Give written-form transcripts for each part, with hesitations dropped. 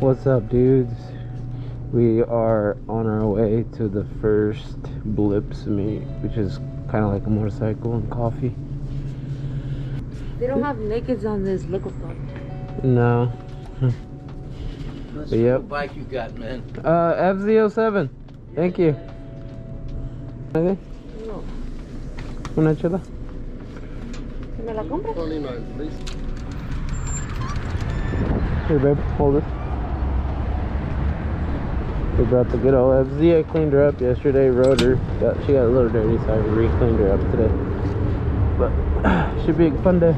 What's up, dudes? We are on our way to the first Blips meet, which is kind of like a motorcycle and coffee. They don't have nakeds on this liquor store. No. What's Yep. the bike you got, man? FZ07. Thank you. Okay. No. Una chela. ¿Me la compras? Here, babe, hold it. We brought the good old FZ. I cleaned her up yesterday, rode her. She got a little dirty, so I re-cleaned her up today. But should be a fun day.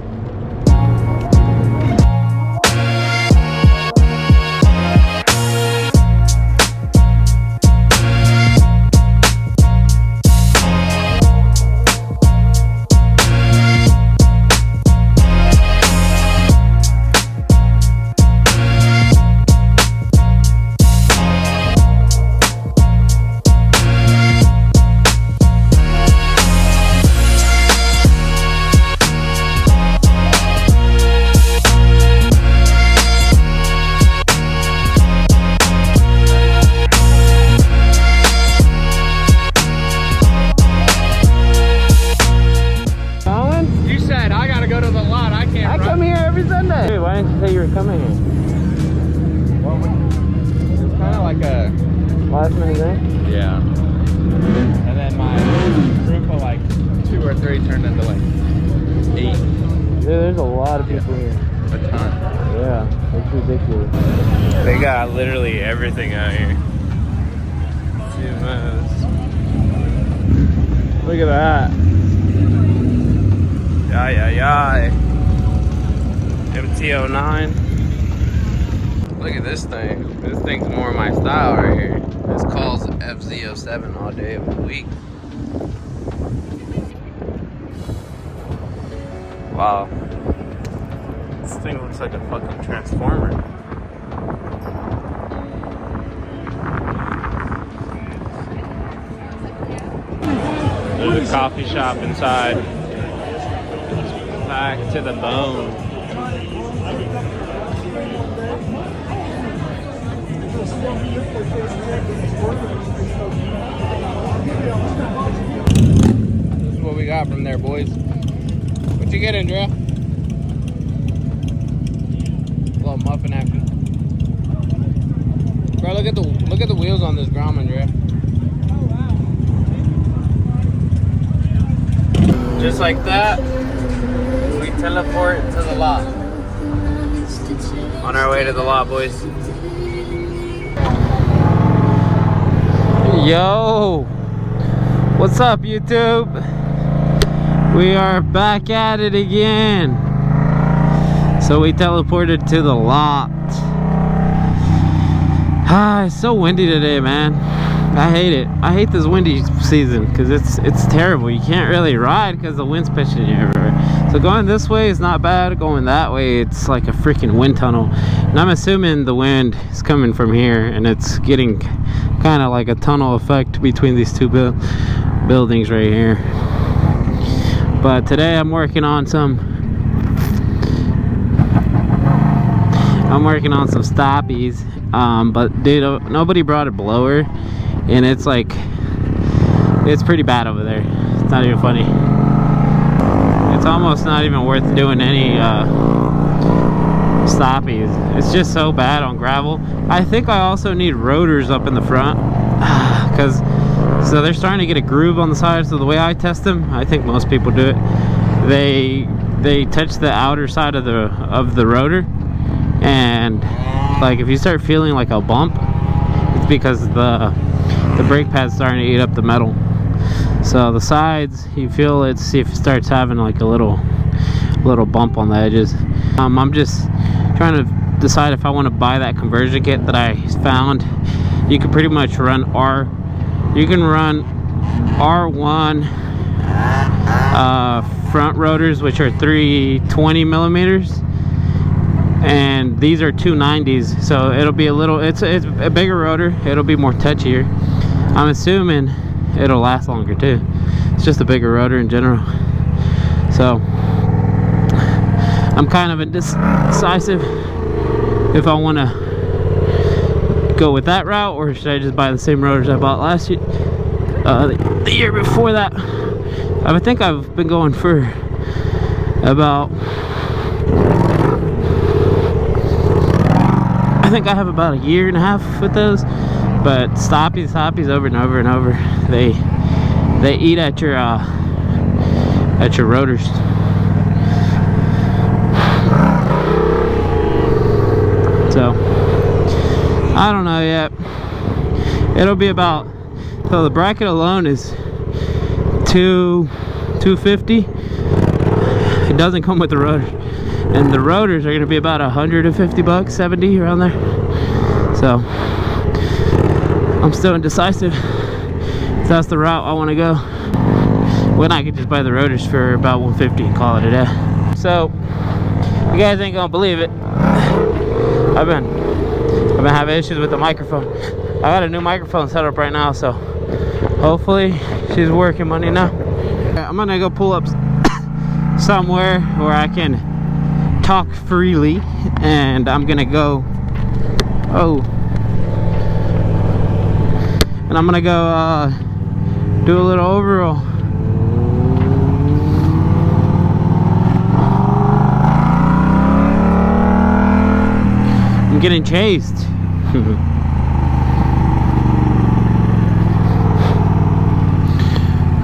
Hey, why didn't you say you were coming here? Well, it's kind of like a Last minute thing? yeah. And then my group of like 2 or 3 turned into like 8. Dude, there's a lot of people here. A ton. Yeah, it's ridiculous. They got literally everything out here. Look at that. Yeah. MT-09. Look at this thing. This thing's more my style right here. This calls FZ07 all day of the week. Wow. This thing looks like a fucking transformer. There's a coffee shop inside. Packed to the bone. This is what we got from there, boys. What you getting, Drew? A little muffin action. Bro, look at the wheels on this Grumman, Drew. Just like that, we teleport to the lot. On our way to the lot, boys. Yo! What's up, YouTube? We are back at it again. So we teleported to the lot. It's so windy today, man. I hate it. I hate this windy season because it's terrible. You can't really ride because the wind's pitching you everywhere. So going this way is not bad. Going that way, it's like a freaking wind tunnel. And I'm assuming the wind is coming from here and it's getting kind of like a tunnel effect between these two buildings right here. But today I'm working on some stoppies. But dude, nobody brought a blower. And it's like, it's pretty bad over there. It's not even funny. It's almost not even worth doing any stoppies. It's just so bad on gravel. I think I also need rotors up in the front. Because, so they're starting to get a groove on the sides. So the way I test them, I think most people do it. They touch the outer side of the rotor. And like if you start feeling like a bump, it's because the brake pad's starting to eat up the metal. So the sides, you feel it, see if it starts having like a little bump on the edges. I'm just trying to decide if I want to buy that conversion kit that I found. You can pretty much run you can run R1 front rotors, which are 320 millimeters, and these are 290s, so it'll be it's a bigger rotor. It'll be more touchier. I'm assuming it'll last longer too. It's just a bigger rotor in general. So I'm kind of indecisive if I want to go with that route, or should I just buy the same rotors I bought last year, the year before that? I think I've been going for about, I think I have about a year and a half with those. But stoppies over and over and over, they eat at your rotors. So I don't know yet. It'll be about, so the bracket alone is $250. It doesn't come with the rotor, and the rotors are going to be about $150, 70 around there. So I'm still indecisive if that's the route I want to go, when I could just buy the rotors for about $150 and call it a day. So you guys ain't gonna believe it, I've been having issues with the microphone. I got a new microphone set up right now, so hopefully she's working Monday now. I'm gonna go pull up somewhere where I can talk freely, and I'm gonna go, and I'm gonna go do a little overall. I'm getting chased.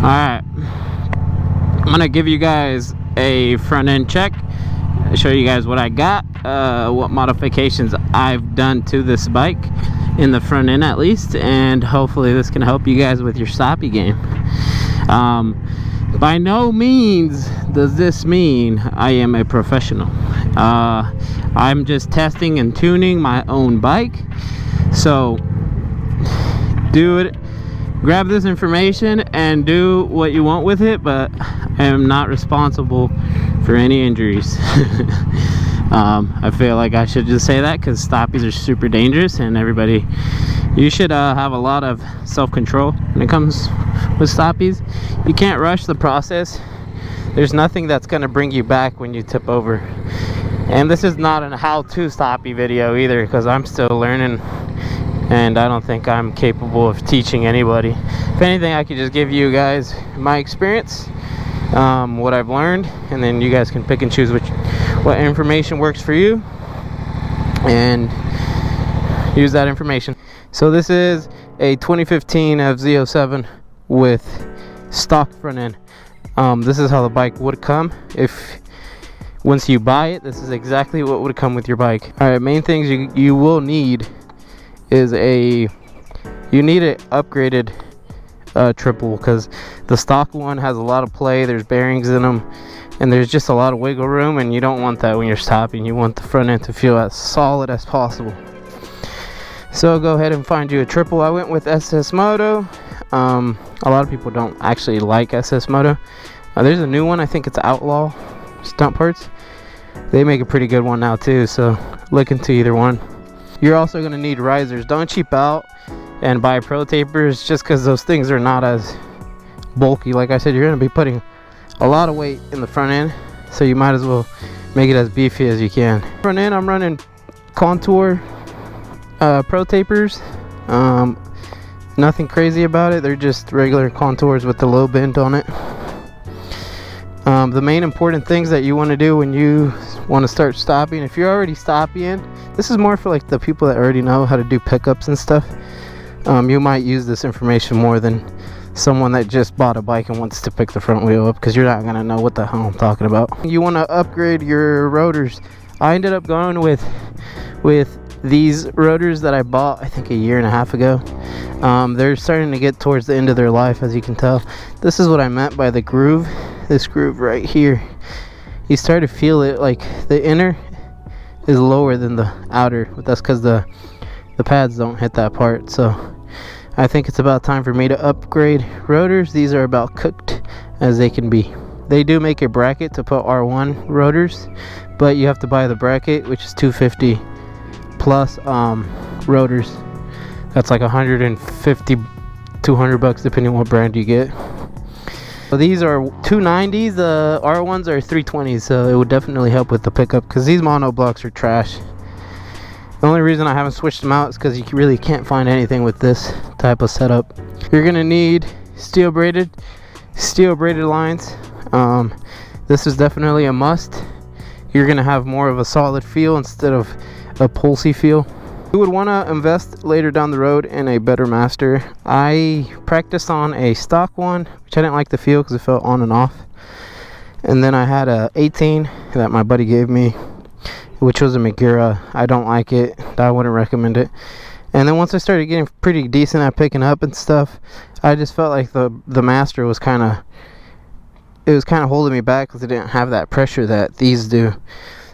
Alright, I'm gonna give you guys a front end check, show you guys what I got, what modifications I've done to this bike in the front end at least, and hopefully this can help you guys with your stoppie game. By no means does this mean I am a professional. I'm just testing and tuning my own bike, so do it, grab this information and do what you want with it, but I am not responsible for any injuries. I feel like I should just say that, because stoppies are super dangerous, and everybody, you should have a lot of self-control when it comes with stoppies. You can't rush the process. There's nothing that's going to bring you back when you tip over. And this is not a how-to stoppie video either, because I'm still learning, and I don't think I'm capable of teaching anybody. If anything, I could just give you guys my experience, what I've learned, and then you guys can pick and choose what information works for you and use that information. So this is a 2015 FZ07 with stock front end. This is how the bike would come if once you buy it. This is exactly what would come with your bike. All right, main things you will need is you need an upgraded triple, because the stock one has a lot of play. There's bearings in them, and there's just a lot of wiggle room, and you don't want that when you're stopping. You want the front end to feel as solid as possible. So go ahead and find you a triple. I went with SS Moto. A lot of people don't actually like SS Moto. There's a new one, I think it's Outlaw Stunt Parts. They make a pretty good one now too, so look into either one. You're also going to need risers. Don't cheap out and buy pro tapers just because those things are not as bulky. Like I said, you're going to be putting a lot of weight in the front end, so you might as well make it as beefy as you can. Front end, I'm running Contour pro tapers. Nothing crazy about it. They're just regular Contours with the low bend on it. The main important things that you want to do when you want to start stopping, if you're already stopping, this is more for like the people that already know how to do pickups and stuff. You might use this information more than someone that just bought a bike and wants to pick the front wheel up, because you're not gonna know what the hell I'm talking about. You want to upgrade your rotors. I ended up going with these rotors that I bought I think a year and a half ago. They're starting to get towards the end of their life, as you can tell. This is what I meant by the groove. This groove right here, you start to feel it, like the inner is lower than the outer, but that's because the pads don't hit that part. So I think it's about time for me to upgrade rotors. These are about cooked as they can be. They do make a bracket to put R1 rotors, but you have to buy the bracket, which is $250 plus rotors. That's like $150, $200 depending on what brand you get. So these are 290s. The R1s are 320s, so it would definitely help with the pickup, because these mono blocks are trash. The only reason I haven't switched them out is because you really can't find anything with this type of setup. You're gonna need steel braided lines. This is definitely a must. You're gonna have more of a solid feel instead of a pulsy feel. You would want to invest later down the road in a better master. I practiced on a stock one, which I didn't like the feel because it felt on and off. And then I had a 18 that my buddy gave me, which was a Magura. I don't like it. I wouldn't recommend it. And then once I started getting pretty decent at picking up and stuff, I just felt like the master was kind of holding me back because it didn't have that pressure that these do.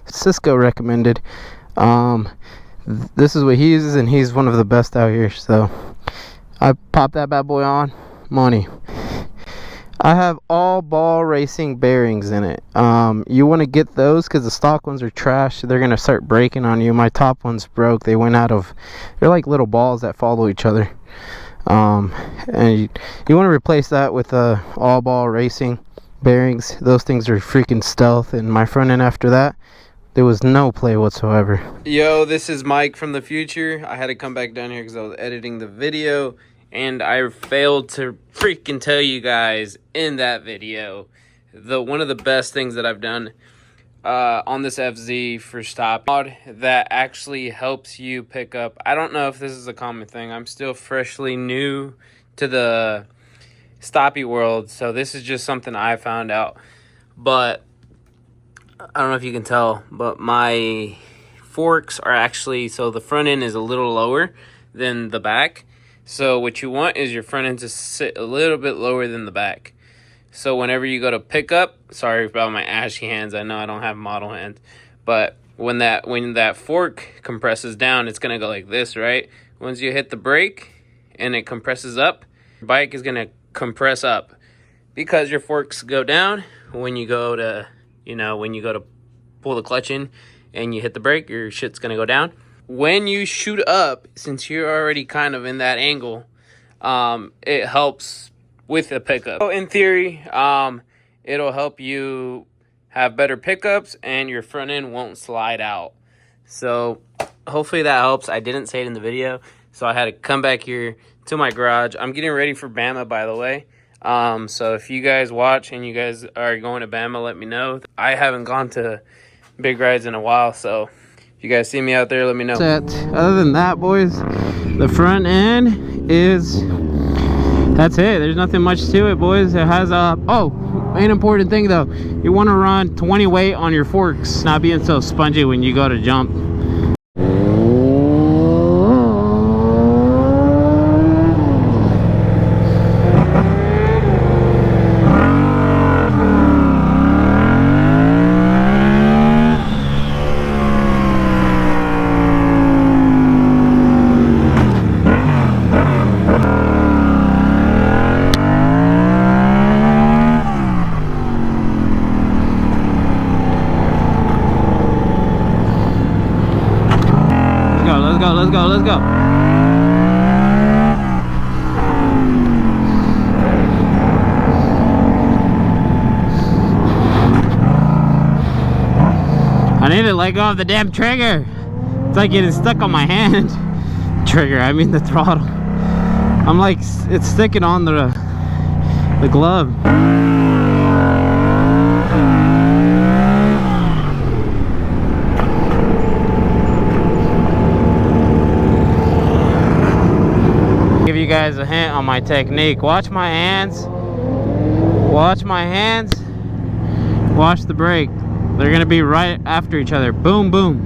Cisco recommended. This is what he uses, and he's one of the best out here. So I popped that bad boy on. Money. I have all ball racing bearings in it. You want to get those because the stock ones are trash. They're gonna start breaking on you. My top ones broke. They're like little balls that follow each other. And you want to replace that with all ball racing bearings. Those things are freaking stealth. And my front end after that, there was no play whatsoever. Yo, this is Mike from the future. I had to come back down here because I was editing the video, and I failed to freaking tell you guys in that video one of the best things that I've done on this FZ for stop that actually helps you pick up. I don't know if this is a common thing. I'm still freshly new to the stoppie world, so this is just something I found out. But I don't know if you can tell, but my forks are actually, so the front end is a little lower than the back. So what you want is your front end to sit a little bit lower than the back. So whenever you go to pick up, sorry about my ashy hands, I know I don't have model hands, but when that fork compresses down, it's gonna go like this, right? Once you hit the brake and it compresses up, your bike is gonna compress up because your forks go down when you go to pull the clutch in and you hit the brake, your shit's gonna go down. When you shoot up, since you're already kind of in that angle, it helps with the pickup. So in theory, it'll help you have better pickups and your front end won't slide out. So hopefully that helps. I didn't say it in the video, so I had to come back here to my garage. I'm getting ready for Bama, by the way. So if you guys watch and you guys are going to Bama, let me know. I haven't gone to big rides in a while, so if you guys see me out there, let me know. Other than that, boys, the front end is, that's it. There's nothing much to it, boys. It has an important thing though, you want to run 20 weight on your forks, not being so spongy when you go to jump. Let's go. I need to let go of the damn trigger. It's like getting stuck on my hand. Trigger, I mean the throttle. I'm like, it's sticking on the glove. Give you guys a hint on my technique. Watch my hands. Watch my hands. Watch the brake. They're gonna be right after each other. Boom, boom.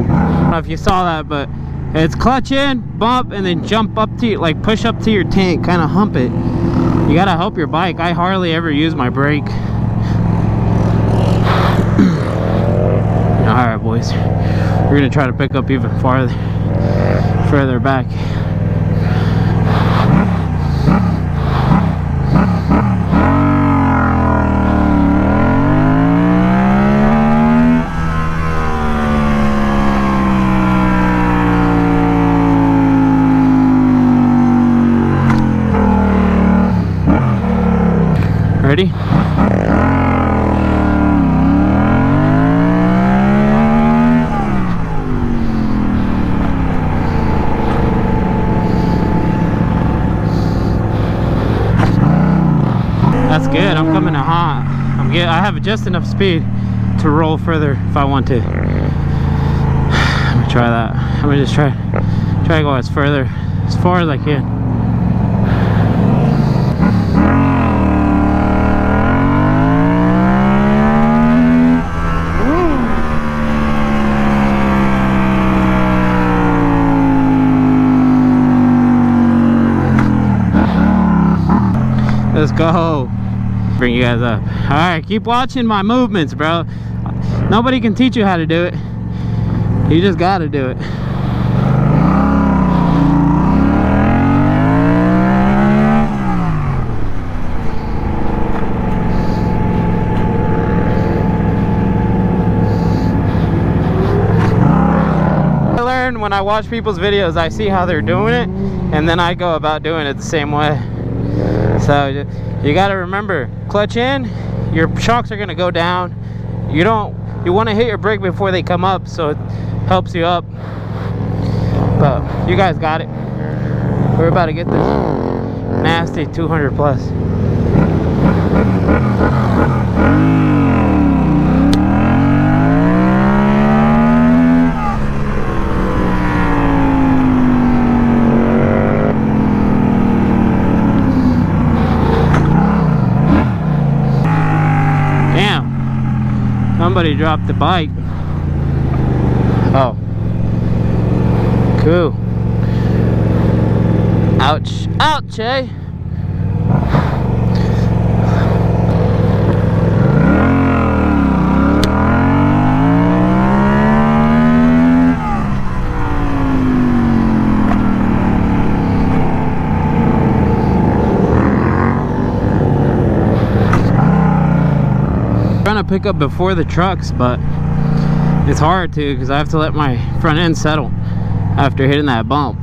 I don't know if you saw that, but it's clutch in, bump, and then jump up to you, like push up to your tank, kind of hump it. You gotta help your bike. I hardly ever use my brake. Alright, boys. We're gonna try to pick up even further back. Ready? That's good. I'm coming in hot. I have just enough speed to roll further if I want to. I'm gonna try that. I'm gonna just try to go as far as I can. Let's go. Bring you guys up. All right, keep watching my movements, bro. Nobody can teach you how to do it. You just gotta do it. I learned when I watch people's videos, I see how they're doing it, and then I go about doing it the same way. So you got to remember, clutch in, your shocks are going to go down. You want to hit your brake before they come up, so it helps you up. But you guys got it. We're about to get this nasty 200 plus. Somebody dropped the bike. Oh. Cool. Ouch. Ouch, eh? Trying to pick up before the trucks, but it's hard to because I have to let my front end settle after hitting that bump.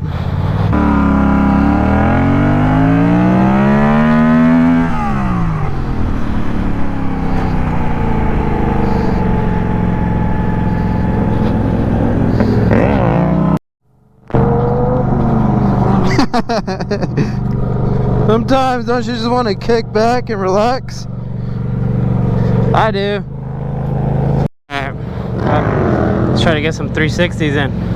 Sometimes don't you just want to kick back and relax? I do. Alright, let's try to get some 360s in.